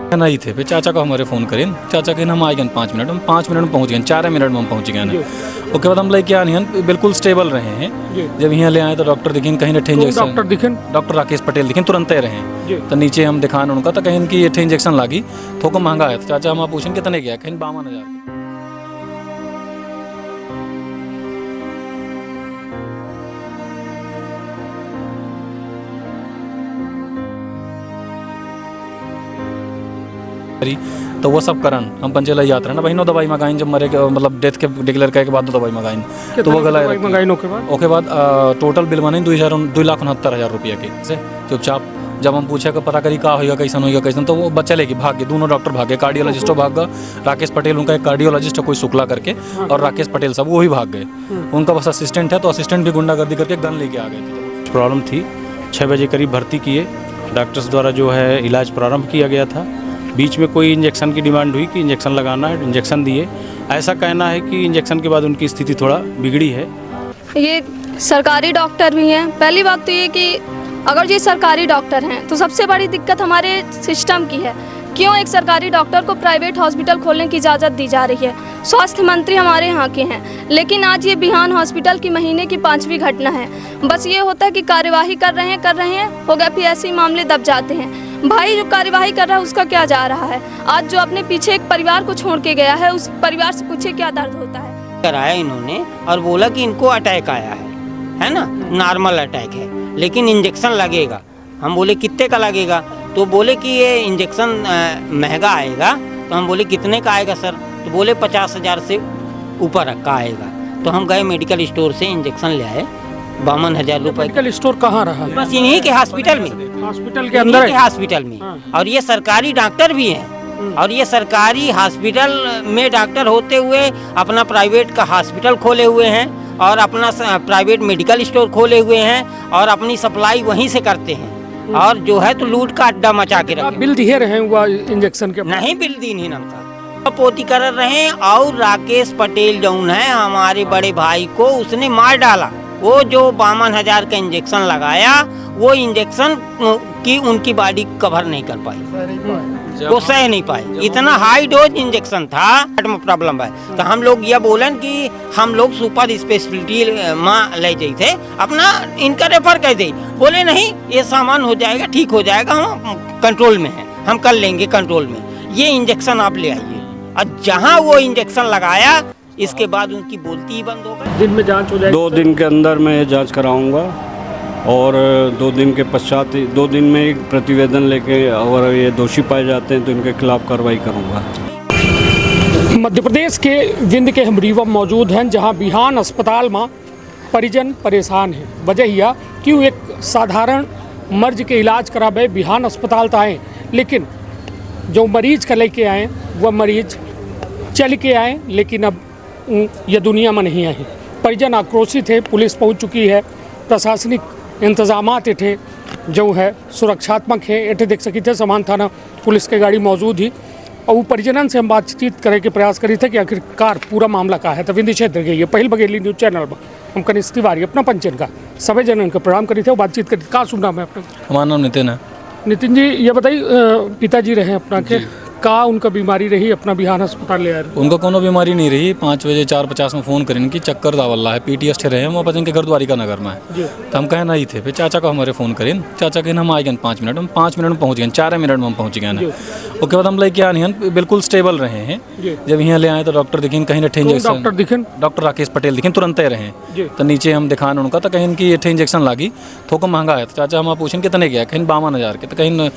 नहीं थे, फिर चाचा को हमारे फ़ोन करें, चाचा के हम आ गए 5 मिनट में, 5 मिनट में पहुँच गए, 4 मिनट में हम पहुँच गए ना। उसके बाद हम लेके आने हैं, बिल्कुल स्टेबल रहे हैं। जब यहाँ ले आए तो डॉक्टर दिखे, कहीं न इंजेक्शन, डॉक्टर दिखे, डॉक्टर राकेश पटेल दिखे, तुरंत रहे। तो नीचे हम दिखाने उनका तो कहीं इनकी ये इंजेक्शन लागी, थोड़ा महंगा है। तो चाचा हम पूछें कितने गया, कहीं 52,000। तो वो सब करन हम पंचेला यात्रा ना बहनों दवाई मंगाइन, जब मरे के मतलब डेथ के डिक्लेयर करने के बाद दवाई मंगाइन, तो वो गला मंगाइन ओके बाद टोटल बिल बने 2,69,000 रुपये के से चुपचाप। जब हम पूछे कि पता करी का होगा कैसन होगा कैसन, तो वो बच्चा लेके भाग गए, दोनों डॉक्टर भाग गए, कार्डियोलॉजिस्टों भाग गए, राकेश पटेल उनका एक कार्डियोलॉजिस्ट है कोई शुक्ला करके, और राकेश पटेल सब वो ही भाग गए। उनका बस असिस्टेंट है, तो असिस्टेंट भी गुंडागर्दी करके गन लेके आ गए थे। प्रॉब्लम थी, 6 बजे करीब भर्ती किए, डॉक्टर्स द्वारा जो है इलाज प्रारंभ किया गया था। बीच में कोई इंजेक्शन की डिमांड हुई कि इंजेक्शन लगाना है, इंजेक्शन दिए। ऐसा कहना है कि इंजेक्शन के बाद उनकी स्थिति थोड़ा बिगड़ी है। ये सरकारी डॉक्टर भी हैं। पहली बात तो ये कि अगर ये सरकारी डॉक्टर हैं तो सबसे बड़ी दिक्कत हमारे सिस्टम की है। क्यों एक सरकारी डॉक्टर को प्राइवेट हॉस्पिटल खोलने की इजाज़त दी जा रही है? स्वास्थ्य मंत्री हमारे यहाँ के हैं, लेकिन आज ये बिहान हॉस्पिटल की महीने की 5वीं घटना है। बस ये होता है कि कार्यवाही कर रहे हैं, हो गया, फिर ऐसे ही मामले दब जाते हैं। भाई जो कार्यवाही कर रहा है उसका क्या जा रहा है? आज जो अपने पीछे एक परिवार को छोड़ के गया है, उस परिवार से पूछे क्या दर्द होता है। कराया इन्होंने और बोला कि इनको अटैक आया है ना, नॉर्मल अटैक है, लेकिन इंजेक्शन लगेगा। हम बोले कितने का लगेगा? तो बोले कि ये इंजेक्शन महंगा आएगा। तो हम बोले कितने का आएगा सर? तो बोले 50,000 से ऊपर का आएगा। तो हम गए मेडिकल स्टोर से इंजेक्शन ले आए, 52,000 रुपये। मेडिकल स्टोर कहाँ रहा? बस इन्हीं के हॉस्पिटल में, हॉस्पिटल के अंदर, हॉस्पिटल में। और ये सरकारी डॉक्टर भी हैं, और ये सरकारी हॉस्पिटल में डॉक्टर होते हुए अपना प्राइवेट का हॉस्पिटल खोले हुए हैं, और अपना प्राइवेट मेडिकल स्टोर खोले हुए हैं, और अपनी सप्लाई वहीं से करते हैं। और जो है तो लूट का अड्डा मचा के रखे। बिल दिए रहे हुआ इंजेक्शन के? नहीं, बिल दी नहीं था, पोती कर रहे। और राकेश पटेल जौन है हमारे बड़े भाई को उसने मार डाला। वो जो 52,000 का इंजेक्शन लगाया, वो इंजेक्शन की उनकी बॉडी कवर नहीं कर पाई, वो सह नहीं पाए। इतना हाई डोज इंजेक्शन था, प्रॉब्लम है। तो हम लोग ये बोलन कि हम लोग सुपर स्पेशलिटी में ले जाए थे, अपना इनका रेफर कर दे। बोले नहीं, ये सामान हो जाएगा, ठीक हो जाएगा, हम कंट्रोल में हैं, हम कर लेंगे कंट्रोल में, ये इंजेक्शन आप ले आइए। और जहाँ वो इंजेक्शन लगाया, इसके बाद उनकी बोलती ही बंद हो गई। दिन में जांच हो जाएगी? 2 दिन के अंदर मैं जांच कराऊंगा, और 2 दिन के पश्चात 2 दिन में एक प्रतिवेदन लेके, और ये दोषी पाए जाते हैं तो इनके खिलाफ कार्रवाई करूंगा। मध्य प्रदेश के विंध्य के हम रीवा मौजूद हैं, जहां बिहान अस्पताल में परिजन परेशान हैं। वजह यह कि वो एक साधारण मर्ज के इलाज करावे बिहान अस्पताल तो आए, लेकिन जो मरीज का लेके आए वह मरीज चल के आए, लेकिन अब यह दुनिया में नहीं आए। परिजन आक्रोशित है, पुलिस पहुंच चुकी है, प्रशासनिक इंतजामात थे जो है सुरक्षात्मक है। एटे देख सकी थे समान थाना पुलिस के गाड़ी मौजूद ही, और वो परिजनन से हम बातचीत करे के प्रयास करी थे कि आखिरकार पूरा मामला का है। तो विंध्य क्षेत्र गई है पहल बघेली न्यूज़ चैनल में हम कनिष्ठ तिवारी अपना पंचन का सभी जनन का प्रणाम करी थे, बातचीत करी। कहाँ सुनना मैं अपना? हमारा नाम नितिन है। नितिन जी, ये बताइए, पिताजी रहे अपना के, का उनका बीमारी रही, अपना बिहान अस्पताल ले आ रहे? उनका कोनो बीमारी नहीं रही। 5 बजे 4:50 में फ़ोन करें कि चक्कर दावल्ला है, PTS रहे हैं, वो बचन के घर द्वारिका नगर में है। तो हम कहे नहीं थे, फिर चाचा को हमारे फ़ोन करें, चाचा के हम आ गए 5 मिनट में, 5 मिनट में पहुँच गए, 4 मिनट में हम पहुँच गए ना। उसके बाद हम लेके आने हैं, बिल्कुल स्टेबल रहे हैं। जब यहाँ ले आए तो डॉक्टर दिखे, कहीं इंजेक्शन, डॉक्टर दिखे, डॉक्टर राकेश पटेल दिखे, तुरंत रहे। तो नीचे हम दिखाने उनका, तो कहीं इनकी इंजेक्शन लागी, थोड़ा महंगा है। तो चाचा हम पूछें कितने गया, कहीं 52,000 के, तो कहीं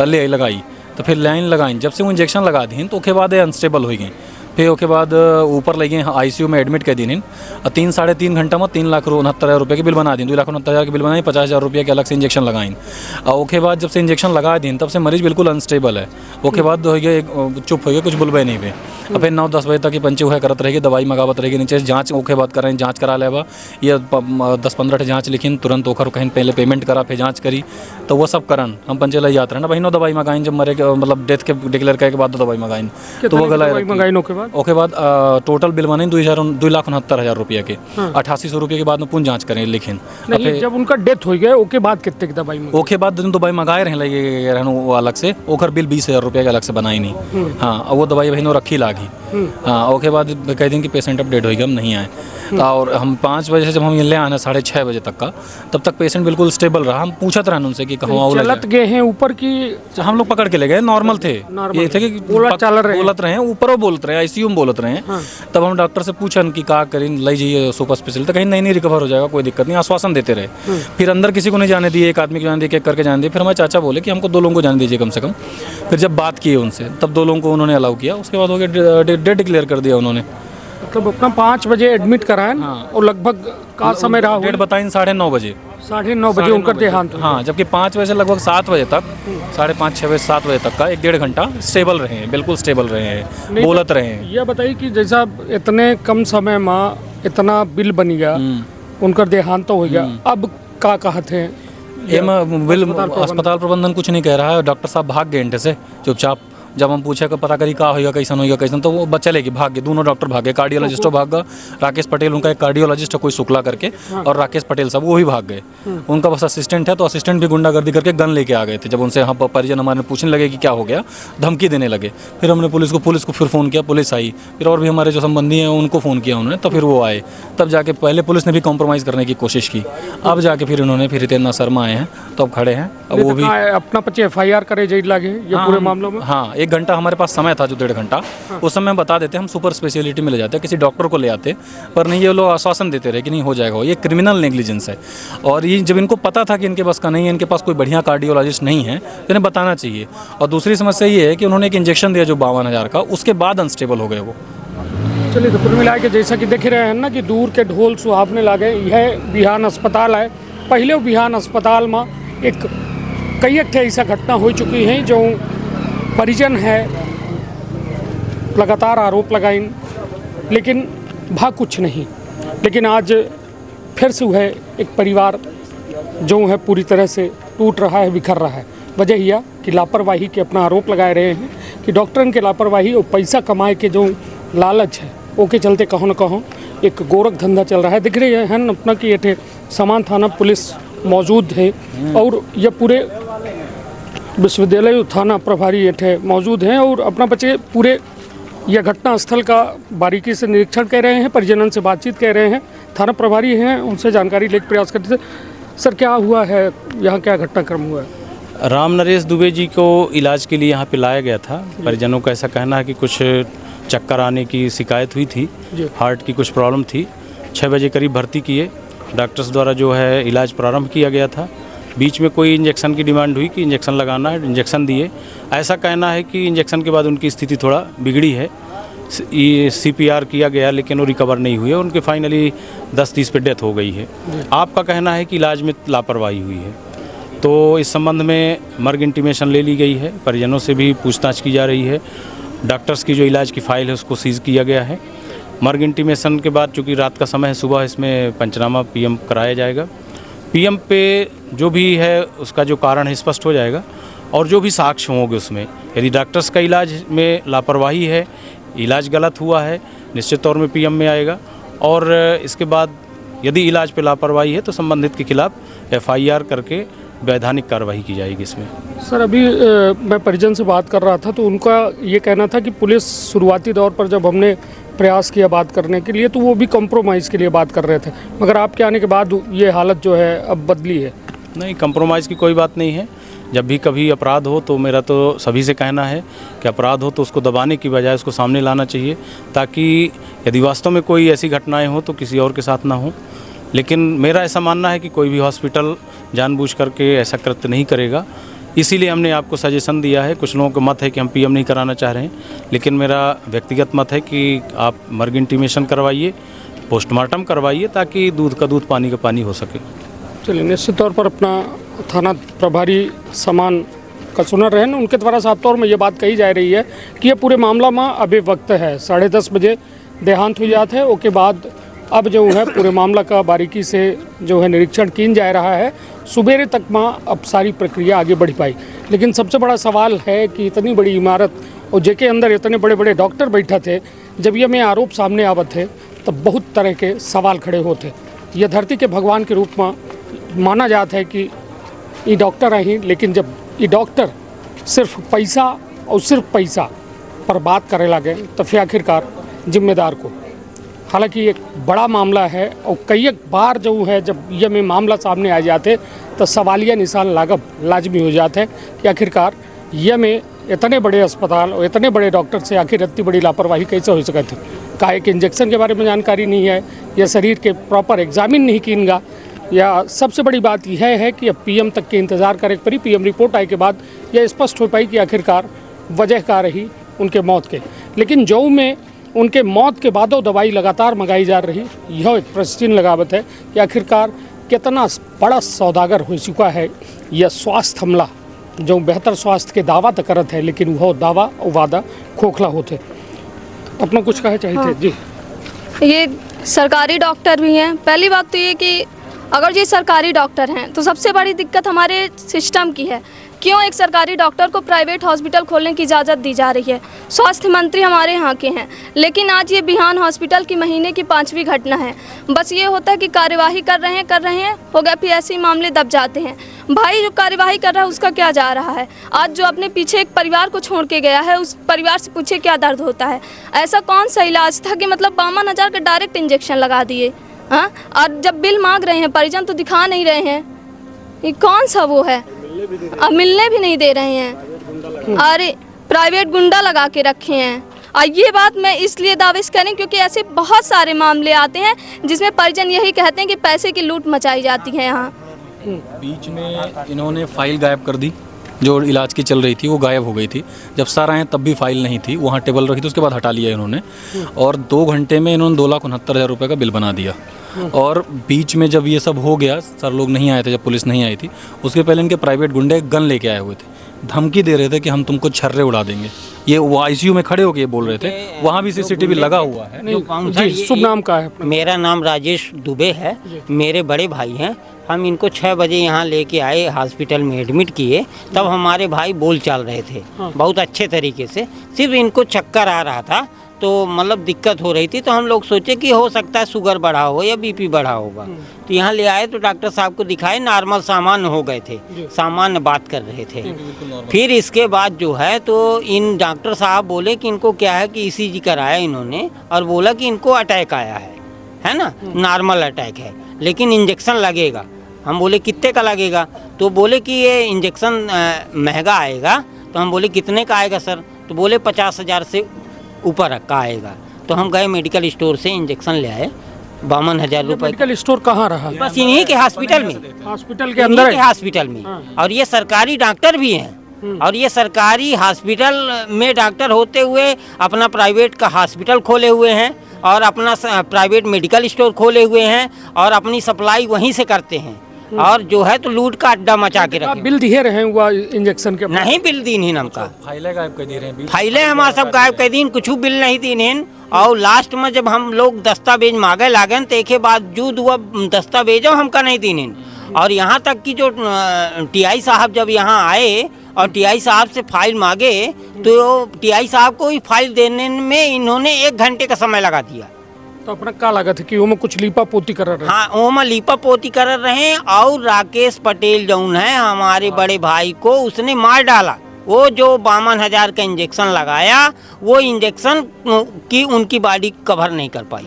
ले लगाई। तो फिर लाइन लगाई, जब से वो इंजेक्शन लगा दी तो उसके बाद अनस्टेबल हो गई। फिर उसके बाद ऊपर ले गए, ICU में एडमिट कर दी। और 3 साढ़े 3 घंटा में 3,69,000 रुपये की बिल बना दी, 2,69,000 की बिल बनाई, 50,000 रुपये के अलग से इंजेक्शन लगाई। और उसके बाद जब से इंजेक्शन लगा दी तब से मरीज बिल्कुल अनस्टेबल है। उसके बाद हो गया, चुप हो गया, कुछ बुलबे नहीं हुए। और फिर 9-10 बजे तक की पंची हुआ करत रहेगी, दवाई मंगावत रहेगी नीचे, जाँच उसके बाद करें, जाँच करा लेवा, ये 10-15 जाँच लिखी, तुरंत ओखर कहीं पहले पेमेंट करा, फिर जाँच करी, तो वो सब करन हम पंचेला यात्रा ना बहनों दवाई मंगाइन, जब मरे के मतलब डेथ के डिक्लेयर करने के बाद दवाई मंगाइन, तो वो गला मंगाइन के बाद बाद ओके बाद टोटल बिल बने 2,69,000 रुपये के। 8800 रुपये के बाद में पुनः जांच करें लेकिन नहीं, जब उनका डेथ हो गया ओके बाद कितने की दवाई में? ओके बाद दिन दवाई मंगाए रहे लगे रहन वो अलग से, ओकर बिल 20,000 रुपये के अलग से बनाई नहीं। हाँ, और वो दवाई बहनों रखी लागी। हाँ, ओके बाद कह दिन कि पेशेंट अब डेड हो गया, हम नहीं आए। और हम 5 बजे से जब हम ले आना 6:30 बजे तक का, तब तक पेशेंट बिल्कुल स्टेबल रहा। हम पूछत रहे उनसे कि कहाँ चलत गए हैं ऊपर की? हम लोग पकड़ के ले गए, नॉर्मल थे। ये थे कि बोलत रहे हैं, ऊपर बोलत रहे, आईसीयू में बोलत रहे हैं। तब हम डॉक्टर से पूछन कि का करें, ले जाइए सुपर स्पेशल, तो कहीं नहीं रिकवर हो जाएगा, कोई दिक्कत नहीं, आश्वासन देते रहे। फिर अंदर किसी को नहीं जाने दिए, एक आदमी को जाने दिए, एक करके जाने दिए। फिर हमारे चाचा बोले कि हमको 2 लोगों को जाने दीजिए कम से कम। फिर जब बात की उनसे तब 2 लोगों को उन्होंने अलाउ किया। उसके बाद हो गया डेट डिक्लेयर कर दिया उन्होंने। मतलब अपना 5 बजे एडमिट कराएं। और लगभग का समय रहा? डेट बताई 9:30 बजे। 9:30 बजे उनका देहांत। हाँ, जबकि 5 बजे से लगभग 7 बजे तक, 5:30 6 बजे 7 बजे तक का 1-1.5 घंटा स्टेबल रहे हैं, बिल्कुल स्टेबल रहे हैं, बोलत रहे हैं। यह बताइए कि जैसा इतने कम समय में इतना बिल बन गया, उनका देहांत तो हो गया, अब का कहते हैं? अस्पताल प्रबंधन कुछ नहीं कह रहा है। डॉक्टर साहब भाग गए इंटे से चुपचाप। जब हम पूछे कि पता करी का होगा, कैसन होगा, कैसन, तो वो चले गए, भाग गए। दोनों डॉक्टर भाग गए, कार्डियोलॉजिस्टो भाग गया, राकेश पटेल उनका एक कार्डियोलॉजिस्ट है कोई शुक्ला करके, और राकेश पटेल साहब वो भी भाग गए। उनका बस असिस्टेंट है, तो असिस्टेंट भी गुंडागर्दी करके गन लेके आ गए थे। जब उनसे हम परिजन हमारे पूछने लगे कि क्या हो गया, धमकी देने लगे। फिर हमने पुलिस को फिर फ़ोन किया, पुलिस आई। फिर और भी हमारे जो संबंधी हैं उनको फ़ोन किया उन्होंने, तो फिर वो आए। तब जाके पहले पुलिस ने भी कॉम्प्रोमाइज़ करने की कोशिश की, अब जाके फिर उन्होंने फिर हितेंद्र शर्मा आए हैं, तो अब खड़े हैं। अब वो भी अपना 25 FIR करे जेल लगे ये पूरे मामलों में। हाँ, 1 घंटा हमारे पास समय था, जो 1.5 घंटा, उस समय हम बता देते, हम सुपर स्पेशलिटी में ले जाते, किसी डॉक्टर को ले आते, पर नहीं, ये लोग आश्वासन देते रहे कि नहीं हो जाएगा। ये क्रिमिनल नेग्लिजेंस है। और ये जब इनको पता था कि इनके पास का नहीं है, इनके पास कोई बढ़िया कार्डियोलॉजिस्ट नहीं है, तो इन्हें बताना चाहिए। और दूसरी समस्या ये है कि उन्होंने एक इंजेक्शन दिया जो 52,000 का, उसके बाद अनस्टेबल हो गए वो। चलिए, तो कुल मिला के जैसा कि देख रहे हैं ना कि दूर के ढोल सुहावने लागे। यह बिहान अस्पताल है। पहले बिहान अस्पताल में कई ऐसा घटना हो चुकी हैं जो परिजन है लगातार आरोप लगाइन, लेकिन भा कुछ नहीं। लेकिन आज फिर से वह एक परिवार जो है पूरी तरह से टूट रहा है, बिखर रहा है। वजह यह कि लापरवाही के अपना आरोप लगाए रहे हैं कि डॉक्टरन के लापरवाही और पैसा कमाए के जो लालच है वो के चलते कहो न कहो एक गोरख धंधा चल रहा है। दिख रही है अपना कि ये समान थाना पुलिस मौजूद है, और यह पूरे विश्वविद्यालय थाना प्रभारी ये मौजूद हैं, और अपना बच्चे पूरे यह घटना स्थल का बारीकी से निरीक्षण कर रहे हैं, परिजनों से बातचीत कर रहे हैं। थाना प्रभारी हैं, उनसे जानकारी लेने का प्रयास करते थे। सर, क्या हुआ है यहाँ, क्या घटनाक्रम हुआ है? राम नरेश दुबे जी को इलाज के लिए यहाँ पे लाया गया था। परिजनों का ऐसा कहना है कि कुछ चक्कर आने की शिकायत हुई थी, हार्ट की कुछ प्रॉब्लम थी। 6 बजे करीब भर्ती किए, डॉक्टर्स द्वारा जो है इलाज प्रारंभ किया गया था। बीच में कोई इंजेक्शन की डिमांड हुई कि इंजेक्शन लगाना है, इंजेक्शन दिए। ऐसा कहना है कि इंजेक्शन के बाद उनकी स्थिति थोड़ा बिगड़ी है। CPR किया गया लेकिन वो रिकवर नहीं हुए, उनके फाइनली 10-30 पे डेथ हो गई है। आपका कहना है कि इलाज में लापरवाही हुई है, तो इस संबंध में मर्ग इंटीमेशन ले ली गई है, परिजनों से भी पूछताछ की जा रही है। डॉक्टर्स की जो इलाज की फ़ाइल है उसको सीज़ किया गया है। मर्ग इंटीमेशन के बाद चूँकि रात का समय है, सुबह इसमें पंचनामा PM कराया जाएगा। PM पे जो भी है उसका जो कारण है स्पष्ट हो जाएगा, और जो भी साक्ष्य होंगे उसमें, यदि डॉक्टर्स का इलाज में लापरवाही है, इलाज गलत हुआ है, निश्चित तौर में PM में आएगा। और इसके बाद यदि इलाज पे लापरवाही है तो संबंधित के खिलाफ FIR करके वैधानिक कार्रवाई की जाएगी इसमें। सर, अभी मैं परिजन से बात कर रहा था तो उनका ये कहना था कि पुलिस शुरुआती दौर पर जब हमने प्रयास किया बात करने के लिए तो वो भी कॉम्प्रोमाइज़ के लिए बात कर रहे थे, मगर आपके आने के बाद ये हालत जो है अब बदली है। नहीं, कॉम्प्रोमाइज़ की कोई बात नहीं है। जब भी कभी अपराध हो तो मेरा तो सभी से कहना है कि अपराध हो तो उसको दबाने की बजाय उसको सामने लाना चाहिए, ताकि यदि वास्तव में कोई ऐसी घटनाएं हो तो किसी और के साथ ना हो। लेकिन मेरा ऐसा मानना है कि कोई भी हॉस्पिटल जानबूझ करके ऐसा कृत्य नहीं करेगा, इसीलिए हमने आपको सजेशन दिया है। कुछ लोगों का मत है कि हम PM नहीं कराना चाह रहे हैं, लेकिन मेरा व्यक्तिगत मत है कि आप मर्ग इंटीमेशन करवाइए, पोस्टमार्टम करवाइए, ताकि दूध का दूध पानी का पानी हो सके। चलिए, निश्चित तौर पर अपना थाना प्रभारी समान का सुन रहे हैं, उनके द्वारा साफ तौर में ये बात कही जा रही है कि ये पूरे मामला में अभी वक्त है। 10:30 बजे देहांत हो जाते हैं, उसके बाद अब जो है पूरे मामला का बारीकी से जो है निरीक्षण किया जा रहा है। सुबेरे तक में अब सारी प्रक्रिया आगे बढ़ पाई, लेकिन सबसे बड़ा सवाल है कि इतनी बड़ी इमारत और जेके अंदर इतने बड़े बड़े डॉक्टर बैठे थे, जब ये में आरोप सामने आवत है तब बहुत तरह के सवाल खड़े होते। यह धरती के भगवान के रूप में माना जाता है कि ये डॉक्टर हैं ही, लेकिन जब ये डॉक्टर सिर्फ पैसा और सिर्फ पैसा पर बात करे लगे तो फिर आखिरकार जिम्मेदार को। हालांकि एक बड़ा मामला है और कई बार जो है जब ये में मामला सामने आ जाते तो सवालिया निशान लागब लाजमी हो जाते हैं कि आखिरकार ये में इतने बड़े अस्पताल और इतने बड़े डॉक्टर से आखिर इतनी बड़ी लापरवाही कैसे हो सकती है। का एक इंजेक्शन के बारे में जानकारी नहीं है या शरीर के प्रॉपर एग्जामिन नहीं कीनगा, या सबसे बड़ी बात यह है कि अब पीएम तक के इंतज़ार करे पड़ी। पीएम रिपोर्ट आए के बाद यह स्पष्ट हो पाई कि आखिरकार वजह क्या रही उनके मौत के। लेकिन जो में उनके मौत के बादों दवाई लगातार मंगाई जा रही, यह एक प्रश्न लगावत है कि आखिरकार कितना बड़ा सौदागर हो चुका है यह स्वास्थ्य हमला, जो बेहतर स्वास्थ्य के दावा तो करत है लेकिन वह दावा और वादा खोखला होते। अपना कुछ कहे चाहिए थे जी। ये सरकारी डॉक्टर भी हैं। पहली बात तो ये कि अगर ये सरकारी डॉक्टर हैं तो सबसे बड़ी दिक्कत हमारे सिस्टम की है। क्यों एक सरकारी डॉक्टर को प्राइवेट हॉस्पिटल खोलने की इजाज़त दी जा रही है? स्वास्थ्य मंत्री हमारे यहाँ के हैं, लेकिन आज ये बिहान हॉस्पिटल की महीने की 5वीं घटना है। बस ये होता है कि कार्यवाही कर रहे हैं हो गया, फिर ऐसे ही मामले दब जाते हैं। भाई जो कार्यवाही कर रहा है उसका क्या जा रहा है? आज जो अपने पीछे एक परिवार को छोड़ के गया है उस परिवार से पूछे क्या दर्द होता है। ऐसा कौन सा इलाज था कि मतलब 52,000 का डायरेक्ट इंजेक्शन लगा दिए? हाँ, और जब बिल मांग रहे हैं परिजन तो दिखा नहीं रहे हैं। ये कौन सा वो है? अब मिलने भी नहीं दे रहे हैं। अरे प्राइवेट गुंडा लगा के रखे हैं। और ये बात मैं इसलिए दाविश करें क्योंकि ऐसे बहुत सारे मामले आते हैं जिसमें परिजन यही कहते हैं कि पैसे की लूट मचाई जाती है। यहाँ बीच में इन्होंने फाइल गायब कर दी, जो इलाज की चल रही थी वो गायब हो गई थी। जब सर आए तब भी फाइल नहीं थी, वहाँ टेबल रखी थी, उसके बाद हटा लिया इन्होंने। और 2 घंटे में इन्होंने 2,69,000 रुपये का बिल बना दिया। और बीच में जब ये सब हो गया, सर लोग नहीं आए थे, जब पुलिस नहीं आई थी, उसके पहले इनके प्राइवेट गुंडे गन लेके आए हुए थे, धमकी दे रहे थे कि हम तुमको छर्रे उड़ा देंगे। ये वो ICU में खड़े होके ये बोल रहे थे, वहाँ भी CCTV लगा हुआ है। जी, शुभ नाम का है? मेरा नाम राजेश दुबे है, मेरे बड़े भाई हैं। हम इनको 6 बजे यहाँ लेके आए, हॉस्पिटल में एडमिट किए। तब हमारे भाई बोल चाल रहे थे बहुत अच्छे तरीके से। सिर्फ इनको चक्कर आ रहा था, तो मतलब दिक्कत हो रही थी, तो हम लोग सोचे कि हो सकता है शुगर बढ़ा हो या BP बढ़ा होगा। तो यहाँ ले आए तो डॉक्टर साहब को दिखाए, नॉर्मल सामान्य हो गए थे, सामान्य बात कर रहे थे। फिर इसके बाद जो है तो इन डॉक्टर साहब बोले कि इनको क्या है कि ECG कराया इन्होंने और बोला कि इनको अटैक आया है ना, नॉर्मल अटैक है, लेकिन इंजेक्शन लगेगा। हम बोले कितने का लगेगा? तो बोले कि ये इंजेक्शन महंगा आएगा। तो हम बोले कितने का आएगा सर? तो बोले 50,000 से ऊपर का आएगा। तो हम गए मेडिकल स्टोर से इंजेक्शन ले आए, 52,000 रुपये। मेडिकल स्टोर कहाँ रहा? बस इन्हीं के हॉस्पिटल में, हॉस्पिटल के अंदर हॉस्पिटल में। और ये सरकारी डॉक्टर भी हैं, और ये सरकारी हॉस्पिटल में डॉक्टर होते हुए अपना प्राइवेट का हॉस्पिटल खोले हुए हैं और अपना प्राइवेट मेडिकल स्टोर खोले हुए हैं और अपनी सप्लाई वहीं से करते हैं। और जो है तो लूट का अड्डा मचा के रखे। बिल दिए रहे हुआ इंजेक्शन के? नहीं बिल दी नहीं हमका, फाइलें गायब कर दे रहे हैं, फाइलें हमारा सब गायब कर दी, कुछ बिल नहीं दी नहीं। और लास्ट में जब हम लोग दस्तावेज मांगे लागन तो एक बावजूद हुआ दस्तावेजों हमका नहीं दी नहीं। और यहाँ तक कि जो TI साहब जब यहाँ आए और TI साहब से फाइल मांगे तो TI साहब को ही फाइल देने में इन्होंने 1 घंटे का समय लगा दिया। तो अपना क्या लागत है कि वो में कुछ लीपा पोती कर रहे हैं? हाँ, वो में लीपा पोती कर रहे हैं। और राकेश पटेल जौन है हमारे बड़े भाई को उसने मार डाला। वो जो 52,000 का इंजेक्शन लगाया, वो इंजेक्शन की उनकी बॉडी कवर नहीं कर पाई,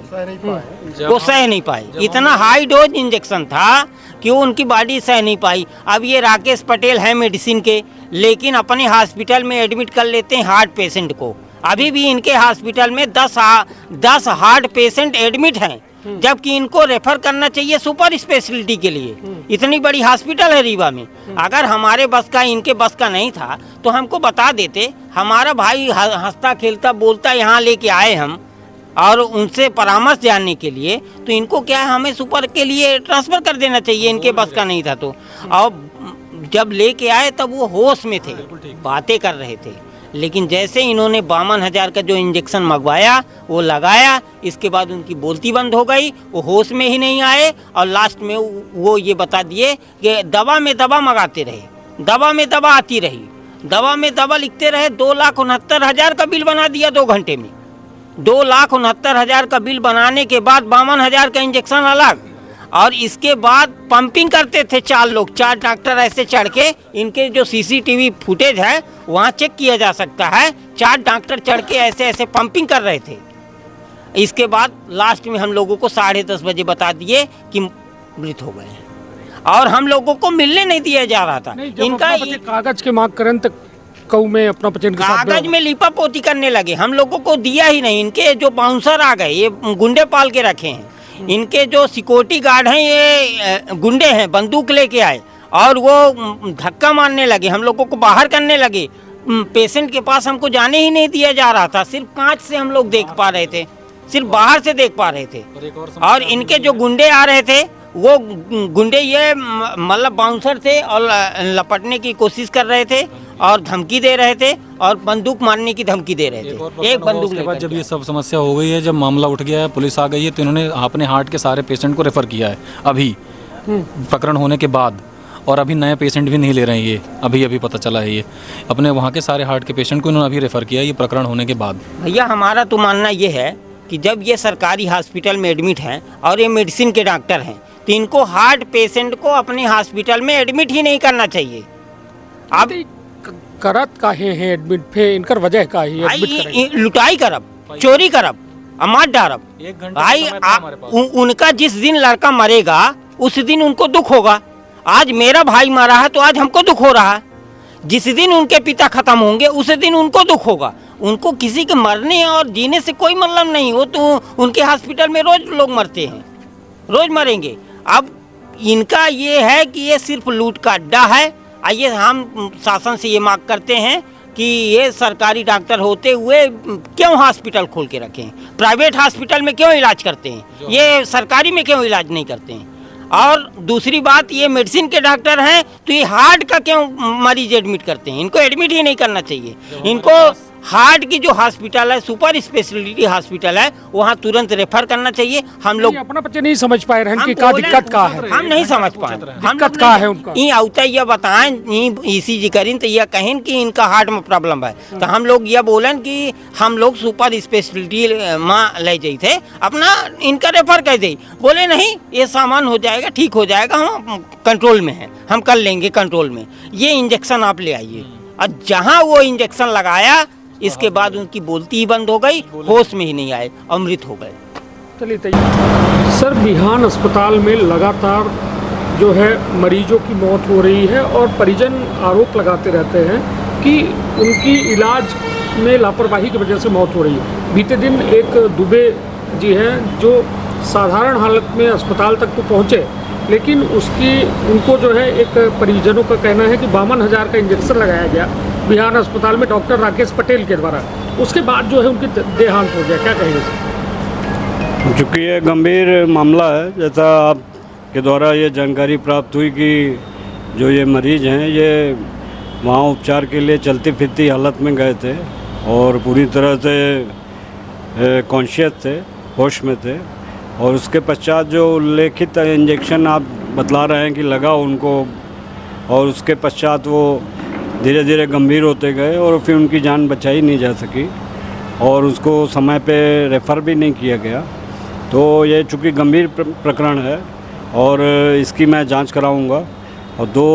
वो सह नहीं पाई। इतना हाई डोज इंजेक्शन था कि वो उनकी बॉडी सह नहीं पाई। अब ये राकेश पटेल है मेडिसिन के, लेकिन अपने हॉस्पिटल में एडमिट कर लेते हैं हार्ट पेशेंट को। अभी भी इनके हॉस्पिटल में 10 हार्ट पेशेंट एडमिट हैं, जबकि इनको रेफर करना चाहिए सुपर स्पेशलिटी के लिए। इतनी बड़ी हॉस्पिटल है रीवा में। अगर हमारे बस का, इनके बस का नहीं था तो हमको बता देते। हमारा भाई हंसता खेलता बोलता यहाँ लेके आए हम, और उनसे परामर्श जानने के लिए। तो इनको क्या है, हमें सुपर के लिए ट्रांसफ़र कर देना चाहिए, इनके बस का नहीं था तो। और जब लेके आए तब वो होश में थे, बातें कर रहे थे। लेकिन जैसे इन्होंने 52,000 का जो इंजेक्शन मंगवाया वो लगाया, इसके बाद उनकी बोलती बंद हो गई, वो होश में ही नहीं आए। और लास्ट में वो ये बता दिए कि दवा में दवा मंगाते रहे, दवा में दवा आती रही, दवा में दवा लिखते रहे। 2,69,000 का बिल बना दिया 2 घंटे में। 2,69,000 का बिल बनाने के बाद 52,000 का इंजेक्शन अलग, और इसके बाद पंपिंग करते थे 4 लोग, 4 डॉक्टर ऐसे चढ़ के, इनके जो सीसीटीवी फुटेज है वहाँ चेक किया जा सकता है, 4 डॉक्टर चढ़ के ऐसे ऐसे पंपिंग कर रहे थे। इसके बाद लास्ट में हम लोगों को 10:30 बजे बता दिए कि मृत हो गए, और हम लोगों को मिलने नहीं दिया जा रहा था। इनका कागज के मांग करन तक कऊ में अपना पेशेंट के साथ कागज में लिपा पोती करने लगे, हम लोगों को दिया ही नहीं। इनके जो बाउंसर आ गए, ये गुंडे पाल के रखे हैं, इनके जो सिक्योरिटी गार्ड हैं ये गुंडे हैं, बंदूक लेके आए और वो धक्का मारने लगे, हम लोगों को बाहर करने लगे। पेशेंट के पास हमको जाने ही नहीं दिया जा रहा था, सिर्फ कांच से हम लोग देख पा रहे थे, सिर्फ बाहर से देख पा रहे थे। और इनके जो गुंडे आ रहे थे वो गुंडे ये मतलब बाउंसर थे और लपटने की कोशिश कर रहे थे और धमकी दे रहे थे और बंदूक मारने की धमकी दे रहे थे। एक बंदूक के बाद जब ये सब समस्या हो गई है, जब मामला उठ गया है, पुलिस आ गई है, तो इन्होंने अपने हार्ट के सारे पेशेंट को रेफ़र किया है अभी प्रकरण होने के बाद, और अभी नए पेशेंट भी नहीं ले रहे हैं। ये अभी पता चला है, ये अपने वहाँ के सारे हार्ट के पेशेंट को इन्होंने अभी रेफ़र किया है, ये प्रकरण होने के बाद। भैया हमारा तो मानना ये है कि जब ये सरकारी हॉस्पिटल में एडमिट हैं और ये मेडिसिन के डॉक्टर हैं, तो इनको हार्ट पेशेंट को अपने हॉस्पिटल में एडमिट ही नहीं करना चाहिए। अब करत काहे हैं एडमिट पे, इनकर वजह का ही एडमिट लुटाई करब, चोरी करब, अमार डारब। भाई उनका जिस दिन लड़का मरेगा उस दिन उनको दुख होगा। आज मेरा भाई मरा है तो आज हमको दुख हो रहा है, जिस दिन उनके पिता खत्म होंगे उस दिन उनको दुख होगा। उनको किसी के मरने और जीने से कोई मतलब नहीं हो, तो उनके हॉस्पिटल में रोज लोग मरते हैं, रोज मरेंगे। अब इनका ये है कि ये सिर्फ लूट का अड्डा है। आइए हम शासन से ये मांग करते हैं कि ये सरकारी डॉक्टर होते हुए क्यों हॉस्पिटल खोल के रखें, प्राइवेट हॉस्पिटल में क्यों इलाज करते हैं, ये सरकारी में क्यों इलाज नहीं करते हैं। और दूसरी बात, ये मेडिसिन के डॉक्टर हैं तो ये हार्ट का क्यों मरीज एडमिट करते हैं, इनको एडमिट ही नहीं करना चाहिए। इनको हार्ट की जो हॉस्पिटल है, सुपर स्पेशलिटी हॉस्पिटल है, वहाँ तुरंत रेफर करना चाहिए। हम लोग अपना बच्चे नहीं समझ पाए रहे कि क्या दिक्कत का है, हम नहीं समझ पाए दिक्कत का है उनका। ये आवता ये बताएं, ECG करें तो यह कहें कि इनका हार्ट में प्रॉब्लम है, तो हम लोग यह बोलें कि हम लोग सुपर स्पेशलिटी माँ ले जाए थे, अपना इनका रेफर कर दे। बोले नहीं, ये सामान हो जाएगा, ठीक हो जाएगा, हम कंट्रोल में हैं, हम कर लेंगे कंट्रोल में, ये इंजेक्शन आप ले आइए। और जहाँ वो इंजेक्शन लगाया इसके बाद उनकी बोलती ही बंद हो गई, होश में ही नहीं आए, अमृत हो गए। चलिए सर, बिहान अस्पताल में लगातार जो है मरीजों की मौत हो रही है और परिजन आरोप लगाते रहते हैं कि उनकी इलाज में लापरवाही की वजह से मौत हो रही है। बीते दिन एक दुबे जी हैं जो साधारण हालत में अस्पताल तक तो पहुँचे, लेकिन उनको जो है एक परिजनों का कहना है कि 52,000 का इंजेक्शन लगाया गया बिहान अस्पताल में डॉक्टर राकेश पटेल के द्वारा, उसके बाद जो है उनकी देहांत हो गया। क्या कहेंगे सर? चूँकि ये गंभीर मामला है, जैसा आपके द्वारा ये जानकारी प्राप्त हुई कि जो ये मरीज हैं ये वहाँ उपचार के लिए चलती फिरती हालत में गए थे और पूरी तरह से कॉन्शियस थे, होश में थे, और उसके पश्चात जो उल्लेखित इंजेक्शन आप बतला रहे हैं कि लगा उनको, और उसके पश्चात वो धीरे धीरे गंभीर होते गए और फिर उनकी जान बचाई नहीं जा सकी और उसको समय पे रेफ़र भी नहीं किया गया। तो ये चूँकि गंभीर प्रकरण है और इसकी मैं जांच कराऊंगा और 2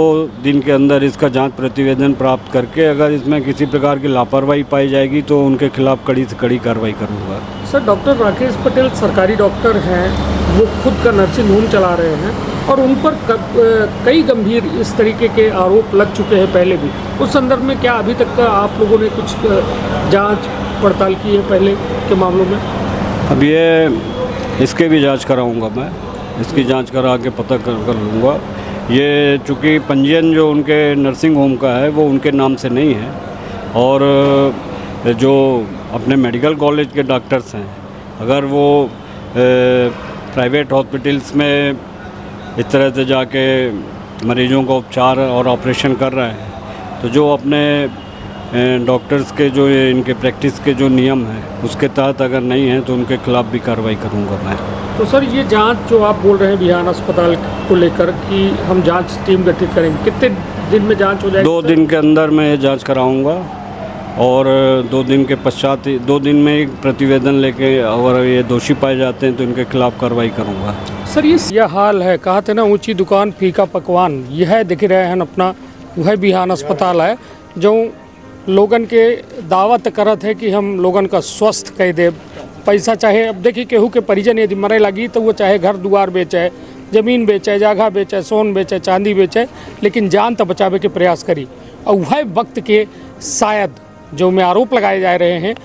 दिन के अंदर इसका जांच प्रतिवेदन प्राप्त करके अगर इसमें किसी प्रकार की लापरवाही पाई जाएगी तो उनके खिलाफ कड़ी से कड़ी कार्रवाई करूँगा। सर, डॉक्टर राकेश पटेल सरकारी डॉक्टर हैं, वो खुद का नर्सिंग होम चला रहे हैं और उन पर कई गंभीर इस तरीके के आरोप लग चुके हैं पहले भी। उस संदर्भ में क्या अभी तक का आप लोगों ने कुछ जांच पड़ताल की है पहले के मामलों में? अब ये इसके भी जांच कराऊंगा, मैं इसकी जांच करा के पता कर लूँगा। ये चूँकि पंजीयन जो उनके नर्सिंग होम का है वो उनके नाम से नहीं है और जो अपने मेडिकल कॉलेज के डॉक्टर्स हैं, अगर वो प्राइवेट हॉस्पिटल्स में इस तरह से जाके मरीजों का उपचार और ऑपरेशन कर रहे हैं, तो जो अपने डॉक्टर्स के जो इनके प्रैक्टिस के जो नियम हैं उसके तहत अगर नहीं है तो उनके खिलाफ भी कार्रवाई करूंगा मैं। तो सर, ये जांच जो आप बोल रहे हैं बिहान अस्पताल को लेकर कि हम जांच टीम गठित करेंगे, कितने दिन में जांच हो जाएगी? 2 दिन के अंदर मैं ये जांच कराऊंगा और 2 दिन के पश्चात 2 दिन में ही प्रतिवेदन लेके अगर ये दोषी पाए जाते हैं तो इनके खिलाफ कार्रवाई करूँगा। सर यह हाल है, कहा थे ना ऊंची दुकान फीका पकवान, यह दिख रहे हैं अपना वह बिहान अस्पताल है जो लोगन के दावत करत है कि हम लोगन का स्वस्थ कह दे। पैसा चाहे अब देखिए केहू के परिजन यदि मरे लगी तो वो चाहे घर दुआर बेचे, ज़मीन बेचे, जगह बेचे, सोन बेचे, चांदी बेचे, लेकिन जान तो बचावे के प्रयास करी। और वह वक्त के शायद जो में आरोप लगाए जा रहे हैं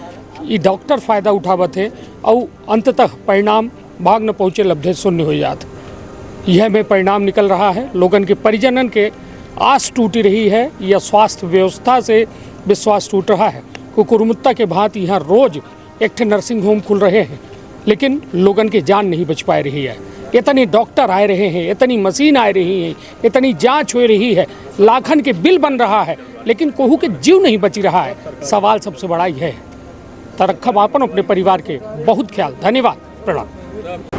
ये डॉक्टर फ़ायदा उठावत है और अंततः परिणाम भाग न पहुँचे लब्धे शून्य हो जात। यह में परिणाम निकल रहा है। लोगन के परिजनन के आस टूटी रही है या स्वास्थ्य व्यवस्था से विश्वास टूट रहा है। कुकुरमुत्ता के भांति यहाँ रोज एक नर्सिंग होम खुल रहे हैं लेकिन लोगन की जान नहीं बच पा रही है। इतने डॉक्टर आए रहे हैं, इतनी मशीन आ रही है, इतनी जांच हो रही है, लाखन के बिल बन रहा है लेकिन कोहू के जीव नहीं बची रहा है। सवाल सबसे बड़ा यह है। तरक्खब आपन अपने परिवार के बहुत ख्याल। धन्यवाद, प्रणाम।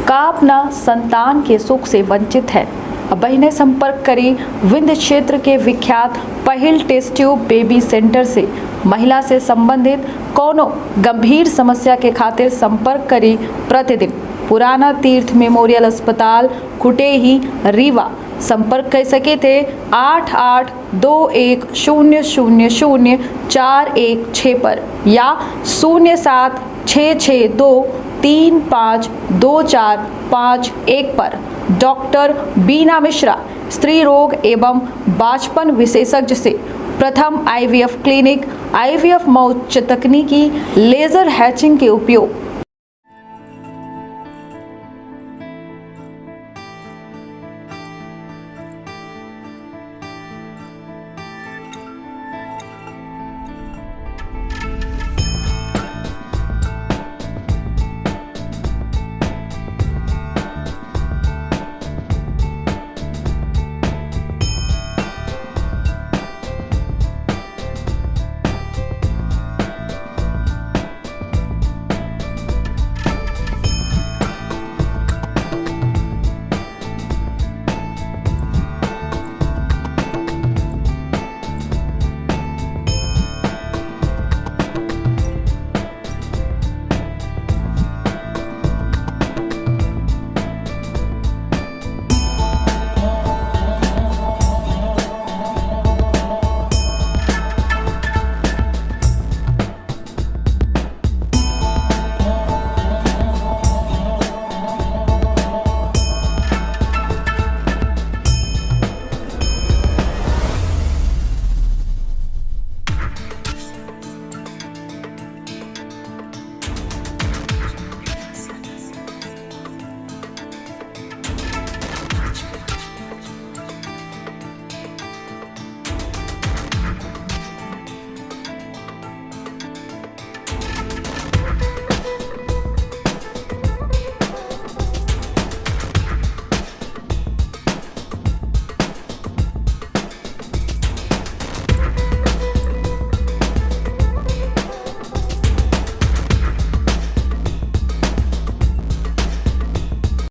का अपना संतान के सुख से वंचित है? अब बहिने संपर्क करी विंध्य क्षेत्र के विख्यात पहिल टेस्ट ट्यूब बेबी सेंटर से। महिला से संबंधित कोनो गंभीर समस्या के खातिर संपर्क करी प्रतिदिन पुराना तीर्थ मेमोरियल अस्पताल कुटेही रीवा। संपर्क कर सके थे 8821000416 पर या 0766235245 पर। डॉक्टर बीना मिश्रा स्त्री रोग एवं बांझपन विशेषज्ञ से प्रथम IVF क्लिनिक, IVF मौच तकनीकी, लेजर हैचिंग के उपयोग,